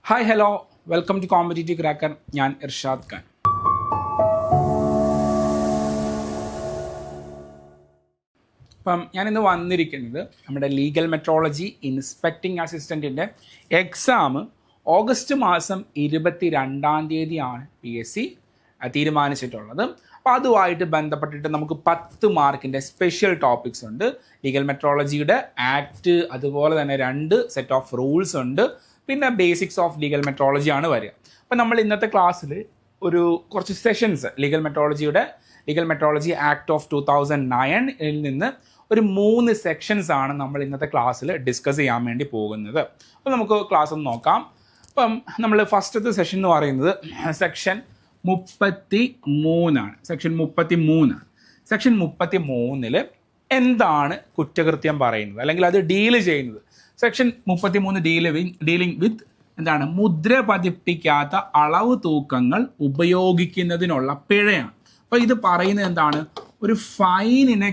Hi hello welcome to competitive cracker. ഞാൻ ഇർഷാദ് ഖാൻ. അപ്പം ഞാനിന്ന് വന്നിരിക്കുന്നത് നമ്മുടെ ലീഗൽ മെട്രോളജി ഇൻസ്പെക്ടിംഗ് അസിസ്റ്റൻറ്റിൻ്റെ എക്സാം ഓഗസ്റ്റ് മാസം 22-ാം തീയതിയാണ് PSC തീരുമാനിച്ചിട്ടുള്ളത്. അപ്പോൾ അതുമായിട്ട് ബന്ധപ്പെട്ടിട്ട് നമുക്ക് 10 മാർക്കിൻ്റെ സ്പെഷ്യൽ ടോപ്പിക്സ് ഉണ്ട്. ലീഗൽ മെട്രോളജിയുടെ ആക്ട്, അതുപോലെ തന്നെ 2 സെറ്റ് ഓഫ് റൂൾസ് ഉണ്ട്, പിന്നെ ബേസിക്സ് ഓഫ് ലീഗൽ മെട്രോളജി ആണ് വരിക. അപ്പം നമ്മൾ ഇന്നത്തെ ക്ലാസ്സിൽ കുറച്ച് sessions legal metrology act of 2009 നിന്ന് ഒരു 3 സെക്ഷൻസ് ആണ് നമ്മൾ ഇന്നത്തെ ക്ലാസ്സിൽ ഡിസ്കസ് ചെയ്യാൻ വേണ്ടി പോകുന്നത്. അപ്പോൾ നമുക്ക് ക്ലാസ് ഒന്ന് നോക്കാം. അപ്പം നമ്മൾ ഫസ്റ്റത്തെ സെഷൻ എന്ന് പറയുന്നത് സെക്ഷൻ 33 ആണ്. സെക്ഷൻ 33 എന്താണ് കുറ്റകൃത്യം പറയുന്നത്, അല്ലെങ്കിൽ അത് ഡീല് ചെയ്യുന്നത്. സെക്ഷൻ 33 ഡീലിംഗ് വിത്ത് എന്താണ്, മുദ്ര പതിപ്പിക്കാത്ത അളവ് തൂക്കങ്ങൾ ഉപയോഗിക്കുന്നതിനുള്ള പിഴയാണ്. അപ്പോൾ ഇത് പറയുന്നത് എന്താണ്, ഒരു ഫൈനിനെ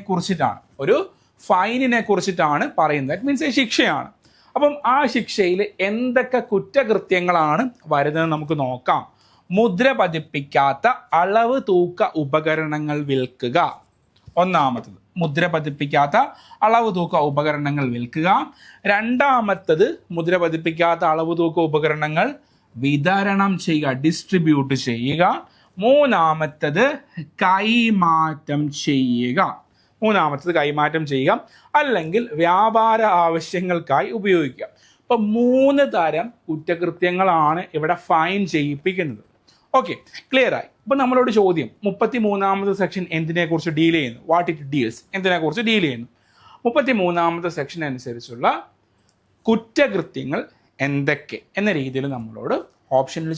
കുറിച്ചിട്ടാണ് പറയുന്നത്. ദാറ്റ് മീൻസ് ശിക്ഷയാണ്. അപ്പം ആ ശിക്ഷയിൽ എന്തൊക്കെ കുറ്റകൃത്യങ്ങളാണ് വരുന്നത് നമുക്ക് നോക്കാം. മുദ്ര പതിപ്പിക്കാത്ത അളവ് തൂക്ക ഉപകരണങ്ങൾ വിൽക്കുക, ഒന്നാമത്തത് മുദ്ര പതിപ്പിക്കാത്ത അളവ് തൂക്ക ഉപകരണങ്ങൾ വിൽക്കുക. രണ്ടാമത്തത് മുദ്ര പതിപ്പിക്കാത്ത അളവ് തൂക്ക ഉപകരണങ്ങൾ വിതരണം ചെയ്യുക, ഡിസ്ട്രിബ്യൂട്ട് ചെയ്യുക. മൂന്നാമത്തത് കൈമാറ്റം ചെയ്യുക, അല്ലെങ്കിൽ വ്യാപാര ആവശ്യങ്ങൾക്കായി ഉപയോഗിക്കുക. അപ്പം 3 തരം കുറ്റകൃത്യങ്ങളാണ് ഇവിടെ ഫൈൻ ചെയ്യിപ്പിക്കുന്നത്. ഓക്കെ, ക്ലിയർ ആയി. ഇപ്പം നമ്മളോട് ചോദ്യം, 33ാമത്തെ സെക്ഷൻ എന്തിനെക്കുറിച്ച് ഡീൽ ചെയ്യുന്നു, വാട്ട് ഇറ്റ് ഡീൽസ്, എന്തിനെക്കുറിച്ച് ഡീൽ ചെയ്യുന്നു. 33ാമത്തെ സെക്ഷൻ അനുസരിച്ചുള്ള കുറ്റകൃത്യങ്ങൾ എന്തൊക്കെ എന്ന രീതിയിൽ നമ്മളോട് ഓപ്ഷനിൽ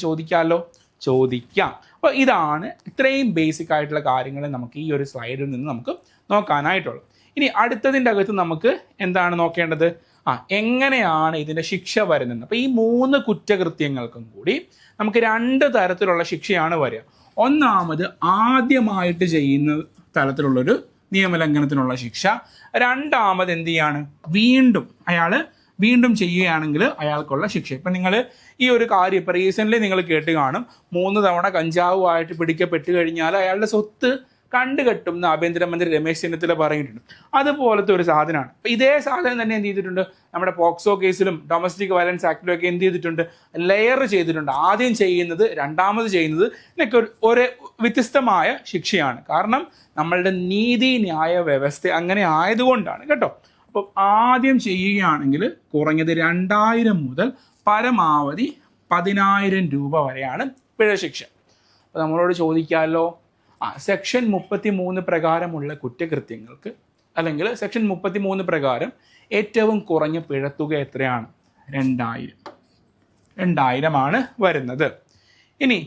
ചോദിക്കാം. അപ്പോൾ ഇതാണ് ഇത്രയും ബേസിക് ആയിട്ടുള്ള കാര്യങ്ങൾ നമുക്ക് ഈ ഒരു സ്ലൈഡിൽ നിന്ന് നമുക്ക് നോക്കാനായിട്ടുള്ളത്. ഇനി അടുത്തതിൻ്റെ അകത്ത് നമുക്ക് എന്താണ് നോക്കേണ്ടത്, എങ്ങനെയാണ് ഇതിൻ്റെ ശിക്ഷ വരുന്നത്. അപ്പോൾ ഈ 3 കുറ്റകൃത്യങ്ങൾക്കും കൂടി നമുക്ക് 2 തരത്തിലുള്ള ശിക്ഷയാണ് വരിക. ഒന്നാമത് ആദ്യമായിട്ട് ചെയ്യുന്ന തരത്തിലുള്ളൊരു നിയമലംഘനത്തിനുള്ള ശിക്ഷ. രണ്ടാമത് എന്ത് ചെയ്യാണ്, വീണ്ടും ചെയ്യുകയാണെങ്കിൽ അയാൾക്കുള്ള ശിക്ഷ. ഇപ്പം നിങ്ങൾ ഈ ഒരു കാര്യം ഇപ്പം റീസെൻ്റ്ലി നിങ്ങൾ കേട്ട് കാണും, 3 തവണ കഞ്ചാവുമായിട്ട് പിടിക്കപ്പെട്ട് കഴിഞ്ഞാൽ അയാളുടെ സ്വത്ത് കണ്ടുകെട്ടും എന്ന് ആഭ്യന്തരമന്ത്രി രമേശ് ചെന്നിത്തല പറഞ്ഞിട്ടുണ്ട്. അതുപോലത്തെ ഒരു സാധനമാണ്. അപ്പം ഇതേ സാധനം തന്നെ എന്ത് ചെയ്തിട്ടുണ്ട്, നമ്മുടെ പോക്സോ കേസിലും ഡൊമസ്റ്റിക് വയലൻസ് ആക്ടിലും ഒക്കെ എന്ത് ചെയ്തിട്ടുണ്ട്, ലെയർ ചെയ്തിട്ടുണ്ട്. ആദ്യം ചെയ്യുന്നത്, രണ്ടാമത് ചെയ്യുന്നത്, എന്നൊക്കെ ഒരു വ്യത്യസ്തമായ ശിക്ഷയാണ്. കാരണം നമ്മളുടെ നീതിന്യായ വ്യവസ്ഥ അങ്ങനെ ആയതുകൊണ്ടാണ് കേട്ടോ. അപ്പം ആദ്യം ചെയ്യുകയാണെങ്കിൽ കുറഞ്ഞത് 2000 മുതൽ പരമാവധി 10,000 രൂപ വരെയാണ് പിഴ ശിക്ഷ. അപ്പോൾ നമ്മളോട് ചോദിക്കാമല്ലോ, സെക്ഷൻ 33 പ്രകാരമുള്ള കുറ്റകൃത്യങ്ങൾക്ക്, അല്ലെങ്കിൽ സെക്ഷൻ 33 പ്രകാരം ഏറ്റവും കുറഞ്ഞ പിഴത്തുക എത്രയാണ്, 2000 ആണ് വരുന്നത്. ഇനി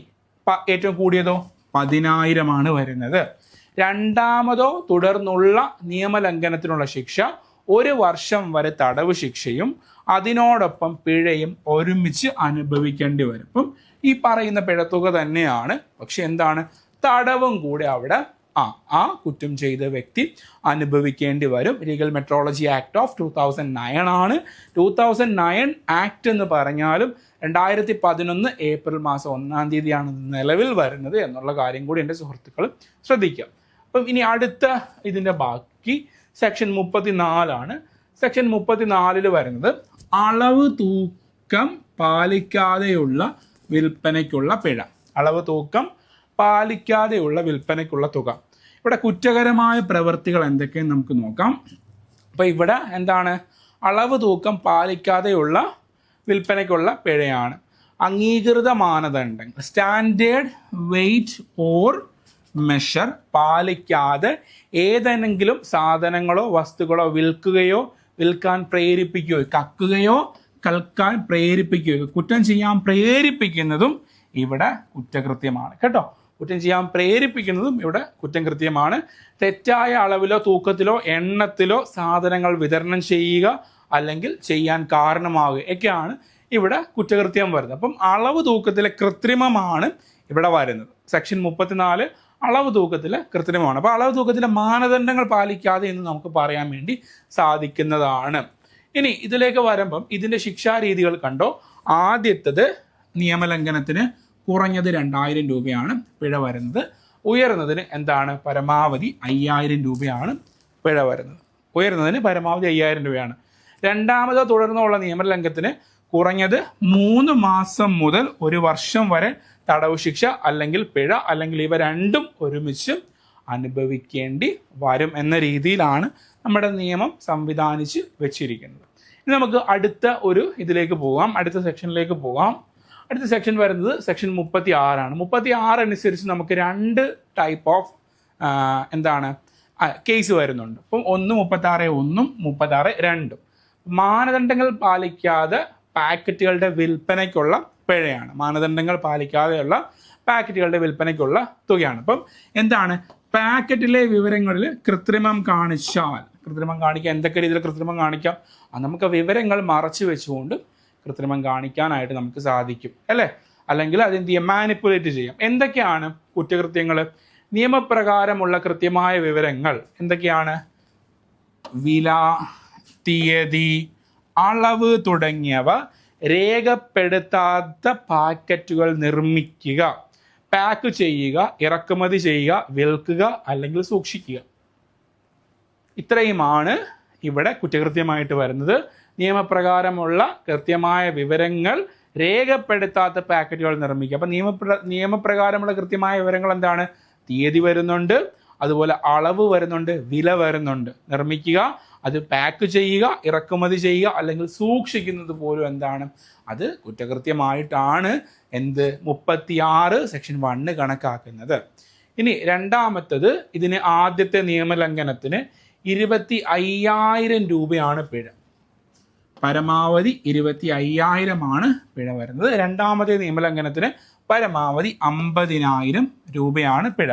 ഏറ്റവും കൂടിയതോ 10,000 ആണ് വരുന്നത്. രണ്ടാമതോ തുടർന്നുള്ള നിയമലംഘനത്തിനുള്ള ശിക്ഷ 1 വർഷം വരെ തടവ് ശിക്ഷയും അതിനോടൊപ്പം പിഴയും ഒരുമിച്ച് അനുഭവിക്കേണ്ടി വരും. അപ്പം ഈ പറയുന്ന പിഴത്തുക തന്നെയാണ്, പക്ഷെ എന്താണ്, തടവും കൂടെ അവിടെ ആ കുറ്റം ചെയ്ത വ്യക്തി അനുഭവിക്കേണ്ടി വരും. ലീഗൽ മെട്രോളജി ആക്ട് ഓഫ് 2009 ആണ്. 2009 ആക്ട് എന്ന് പറഞ്ഞാലും 2011 ഏപ്രിൽ മാസം 1-ാം തീയതിയാണ് നിലവിൽ വരുന്നത് എന്നുള്ള കാര്യം കൂടി എൻ്റെ സുഹൃത്തുക്കൾ ശ്രദ്ധിക്കാം. അപ്പം ഇനി അടുത്ത ഇതിൻ്റെ ബാക്കി സെക്ഷൻ 34 ആണ്. സെക്ഷൻ 34 വരുന്നത് അളവ് തൂക്കം പാലിക്കാതെയുള്ള വിൽപ്പനയ്ക്കുള്ള പിഴ. വിൽപ്പനയ്ക്കുള്ള തുക. ഇവിടെ കുറ്റകരമായ പ്രവൃത്തികൾ എന്തൊക്കെയെന്ന് നമുക്ക് നോക്കാം. അപ്പോൾ ഇവിടെ എന്താണ്, അളവ് തൂക്കം പാലിക്കാതെയുള്ള വിൽപ്പനയ്ക്കുള്ള പിഴയാണ്. അംഗീകൃത മാനദണ്ഡങ്ങൾ, സ്റ്റാൻഡേർഡ് വെയ്റ്റ് ഓർ മെഷർ പാലിക്കാതെ ഏതെങ്കിലും സാധനങ്ങളോ വസ്തുക്കളോ വിൽക്കുകയോ വിൽക്കാൻ പ്രേരിപ്പിക്കുകയോ കൽക്കാൻ പ്രേരിപ്പിക്കുകയോ കുറ്റം ചെയ്യാൻ പ്രേരിപ്പിക്കുന്നതും ഇവിടെ കുറ്റകൃത്യമാണ് കേട്ടോ. കുറ്റം ചെയ്യാൻ പ്രേരിപ്പിക്കുന്നതും ഇവിടെ കുറ്റകൃത്യമാണ്. തെറ്റായ അളവിലോ തൂക്കത്തിലോ എണ്ണത്തിലോ സാധനങ്ങൾ വിതരണം ചെയ്യുക അല്ലെങ്കിൽ ചെയ്യാൻ കാരണമാവുക ഒക്കെയാണ് ഇവിടെ കുറ്റകൃത്യം വരുന്നത്. അപ്പം അളവ് തൂക്കത്തിലെ കൃത്രിമമാണ് ഇവിടെ വരുന്നത്. സെക്ഷൻ 34 അളവ് തൂക്കത്തിൽ കൃത്രിമമാണ്. അപ്പോൾ അളവ് തൂക്കത്തിലെ മാനദണ്ഡങ്ങൾ പാലിക്കാതെ എന്ന് നമുക്ക് പറയാൻ വേണ്ടി സാധിക്കുന്നതാണ്. ഇനി ഇതിലേക്ക് വരുമ്പം ഇതിൻ്റെ ശിക്ഷാരീതികൾ കണ്ടോ. ആദ്യത്തത് നിയമലംഘനത്തിന് കുറഞ്ഞത് 2000 രൂപയാണ് പിഴ വരുന്നത്. ഉയർന്നതിന് എന്താണ് പരമാവധി 5000 രൂപയാണ് പിഴ വരുന്നത്. ഉയർന്നതിന് പരമാവധി 5000 രൂപയാണ്. രണ്ടാമതോ തുടർന്നുള്ള നിയമലംഘനത്തിന് കുറഞ്ഞത് 3 മാസം മുതൽ 1 വർഷം വരെ തടവ് ശിക്ഷ അല്ലെങ്കിൽ പിഴ അല്ലെങ്കിൽ ഇവ രണ്ടും ഒരുമിച്ച് അനുഭവിക്കേണ്ടി വരും എന്ന രീതിയിലാണ് നമ്മുടെ നിയമം സംവിധാനിച്ച് വെച്ചിരിക്കുന്നത്. ഇനി നമുക്ക് അടുത്ത ഒരു ഇതിലേക്ക് പോകാം, അടുത്ത സെക്ഷനിലേക്ക് പോകാം. അടുത്ത സെക്ഷൻ വരുന്നത് സെക്ഷൻ 36 ആണ്. 36 അനുസരിച്ച് നമുക്ക് 2 ടൈപ്പ് ഓഫ് കേസ് വരുന്നുണ്ട്. അപ്പം 36(1) 36(2). മാനദണ്ഡങ്ങൾ പാലിക്കാതെ പാക്കറ്റുകളുടെ വിൽപ്പനയ്ക്കുള്ള പിഴയാണ്. മാനദണ്ഡങ്ങൾ പാലിക്കാതെയുള്ള പാക്കറ്റുകളുടെ വിൽപ്പനയ്ക്കുള്ള തുകയാണ്. അപ്പം പാക്കറ്റിലെ വിവരങ്ങളിൽ കൃത്രിമം കാണിച്ചാൽ, കൃത്രിമം കാണിക്കാം, എന്തൊക്കെ രീതിയിൽ കൃത്രിമം കാണിക്കാം, നമുക്ക് വിവരങ്ങൾ മറച്ചു വെച്ചുകൊണ്ട് കൃത്രിമം കാണിക്കാനായിട്ട് നമുക്ക് സാധിക്കും അല്ലേ, അല്ലെങ്കിൽ അതെന്ത് ചെയ്യാം, മാനിപ്പുലേറ്റ് ചെയ്യാം. എന്തൊക്കെയാണ് കുറ്റകൃത്യങ്ങൾ? നിയമപ്രകാരമുള്ള കൃത്യമായ വിവരങ്ങൾ എന്തൊക്കെയാണ്? വില, തീയതി, അളവ് തുടങ്ങിയവ രേഖപ്പെടുത്താത്ത പാക്കറ്റുകൾ നിർമ്മിക്കുക, പാക്ക് ചെയ്യുക, ഇറക്കുമതി ചെയ്യുക, വിൽക്കുക അല്ലെങ്കിൽ സൂക്ഷിക്കുക. ഇത്രയുമാണ് ഇവിടെ കുറ്റകൃത്യമായിട്ട് വരുന്നത്. നിയമപ്രകാരമുള്ള കൃത്യമായ വിവരങ്ങൾ രേഖപ്പെടുത്താത്ത പാക്കറ്റുകൾ നിർമ്മിക്കുക. അപ്പം നിയമപ്രകാരമുള്ള കൃത്യമായ വിവരങ്ങൾ എന്താണ്? തീയതി വരുന്നുണ്ട്, അതുപോലെ അളവ് വരുന്നുണ്ട്, വില വരുന്നുണ്ട്. നിർമ്മിക്കുക, അത് പാക്ക് ചെയ്യുക, ഇറക്കുമതി ചെയ്യുക അല്ലെങ്കിൽ സൂക്ഷിക്കുന്നത് പോലും അത് കുറ്റകൃത്യമായിട്ടാണ് 36 സെക്ഷൻ 1 കണക്കാക്കുന്നത്. ഇനി രണ്ടാമത്തത്, ഇതിന് ആദ്യത്തെ നിയമലംഘനത്തിന് 25,000 രൂപയാണ് പിഴ. പരമാവധി 25,000 ആണ് പിഴ വരുന്നത്. രണ്ടാമത്തെ നിയമലംഘനത്തിന് പരമാവധി 50,000 രൂപയാണ് പിഴ.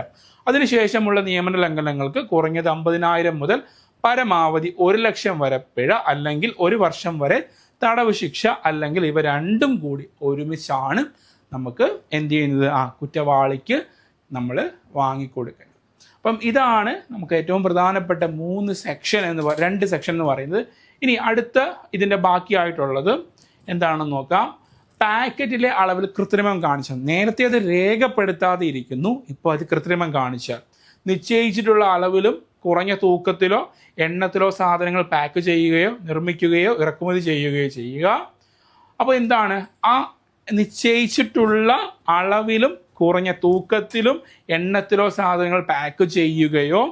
അതിനുശേഷമുള്ള നിയമലംഘനങ്ങൾക്ക് കുറഞ്ഞത് 50,000 മുതൽ പരമാവധി 1,00,000 വരെ പിഴ അല്ലെങ്കിൽ 1 വർഷം വരെ തടവ് ശിക്ഷ അല്ലെങ്കിൽ ഇവ രണ്ടും കൂടി ഒരുമിച്ചാണ് നമുക്ക് എന്ത് ചെയ്യുന്നത്, കുറ്റവാളിക്ക് നമ്മൾ വാങ്ങിക്കൊടുക്കേണ്ടത്. അപ്പം ഇതാണ് നമുക്ക് ഏറ്റവും പ്രധാനപ്പെട്ട 2 സെക്ഷൻ എന്ന് പറയുന്നത്. ഇനി അടുത്ത ഇതിൻ്റെ ബാക്കിയായിട്ടുള്ളത് എന്താണെന്ന് നോക്കാം. പാക്കറ്റിലെ അളവിൽ കൃത്രിമം കാണിച്ചാൽ, നേരത്തെ അത് രേഖപ്പെടുത്താതെ ഇരിക്കുന്നു, ഇപ്പോൾ അത് കൃത്രിമം കാണിച്ചാൽ നിശ്ചയിച്ചിട്ടുള്ള അളവിലും കുറഞ്ഞ തൂക്കത്തിലോ എണ്ണത്തിലോ സാധനങ്ങൾ പാക്ക് ചെയ്യുകയോ നിർമ്മിക്കുകയോ ഇറക്കുമതി ചെയ്യുകയോ ചെയ്യുക. അപ്പോൾ ആ നിശ്ചയിച്ചിട്ടുള്ള അളവിലും കുറഞ്ഞ തൂക്കത്തിലും എണ്ണത്തിലോ സാധനങ്ങൾ പാക്ക് ചെയ്യുകയോ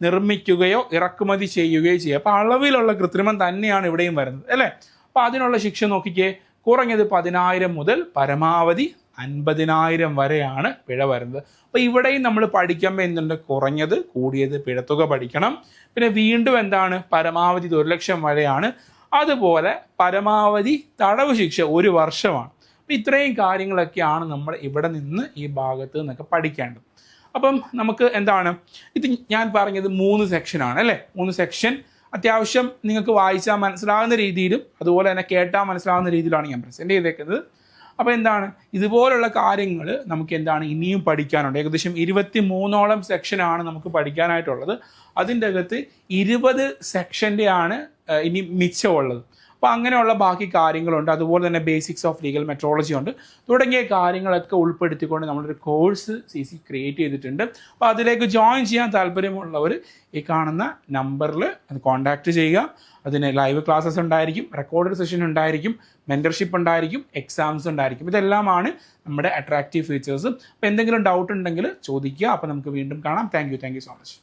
നിർമ്മിക്കുകയോ ഇറക്കുമതി ചെയ്യുകയോ ചെയ്യുക. അപ്പോൾ അളവിലുള്ള കൃത്രിമം തന്നെയാണ് ഇവിടെയും വരുന്നത് അല്ലേ. അപ്പോൾ അതിനുള്ള ശിക്ഷ നോക്കിക്കേ, കുറഞ്ഞത് 10,000 മുതൽ പരമാവധി 50,000 വരെയാണ് പിഴ വരുന്നത്. അപ്പോൾ ഇവിടെയും നമ്മൾ പഠിക്കുമ്പോൾ കുറഞ്ഞത് കൂടിയത് പിഴത്തുക പഠിക്കണം. പിന്നെ വീണ്ടും പരമാവധി 1,00,000 വരെയാണ്. അതുപോലെ പരമാവധി തടവ് ശിക്ഷ 1 വർഷമാണ്. അപ്പം ഇത്രയും കാര്യങ്ങളൊക്കെയാണ് നമ്മൾ ഇവിടെ നിന്ന് ഈ ഭാഗത്ത് നിന്നൊക്കെ പഠിക്കേണ്ടത്. അപ്പം നമുക്ക് ഇത് ഞാൻ പറഞ്ഞത് 3 സെക്ഷനാണ് അല്ലേ. 3 സെക്ഷൻ അത്യാവശ്യം നിങ്ങൾക്ക് വായിച്ചാൽ മനസ്സിലാകുന്ന രീതിയിലും അതുപോലെ തന്നെ കേട്ടാൽ മനസ്സിലാകുന്ന രീതിയിലാണ് ഞാൻ പ്രസൻറ്റ് ചെയ്തേക്കുന്നത്. അപ്പോൾ ഇതുപോലുള്ള കാര്യങ്ങൾ നമുക്ക് ഇനിയും പഠിക്കാനുണ്ട്. ഏകദേശം 23ഓളം സെക്ഷനാണ് നമുക്ക് പഠിക്കാനായിട്ടുള്ളത്. അതിൻ്റെ അകത്ത് 20 സെക്ഷൻ്റെയാണ് ഇനി മിച്ചമുള്ളത്. അപ്പോൾ അങ്ങനെയുള്ള ബാക്കി കാര്യങ്ങളുണ്ട്. അതുപോലെ തന്നെ ബേസിക്സ് ഓഫ് ലീഗൽ മെട്രോളജി ഉണ്ട്. തുടങ്ങിയ കാര്യങ്ങളൊക്കെ ഉൾപ്പെടുത്തിക്കൊണ്ട് നമ്മളൊരു കോഴ്സ് CC ക്രിയേറ്റ് ചെയ്തിട്ടുണ്ട്. അപ്പോൾ അതിലേക്ക് ജോയിൻ ചെയ്യാൻ താല്പര്യമുള്ളവർ ഈ കാണുന്ന നമ്പറിൽ അത് കോൺടാക്റ്റ് ചെയ്യുക. അതിന് ലൈവ് ക്ലാസ്സസ് ഉണ്ടായിരിക്കും, റെക്കോർഡഡ് സെഷൻ ഉണ്ടായിരിക്കും, മെൻറ്റർഷിപ്പ് ഉണ്ടായിരിക്കും, എക്സാംസ് ഉണ്ടായിരിക്കും. ഇതെല്ലാമാണ് നമ്മുടെ അട്രാക്റ്റീവ് ഫീച്ചേഴ്സ്. അപ്പോൾ എന്തെങ്കിലും ഡൗട്ട് ഉണ്ടെങ്കിൽ ചോദിക്കുക. അപ്പോൾ നമുക്ക് വീണ്ടും കാണാം. Thank you so much.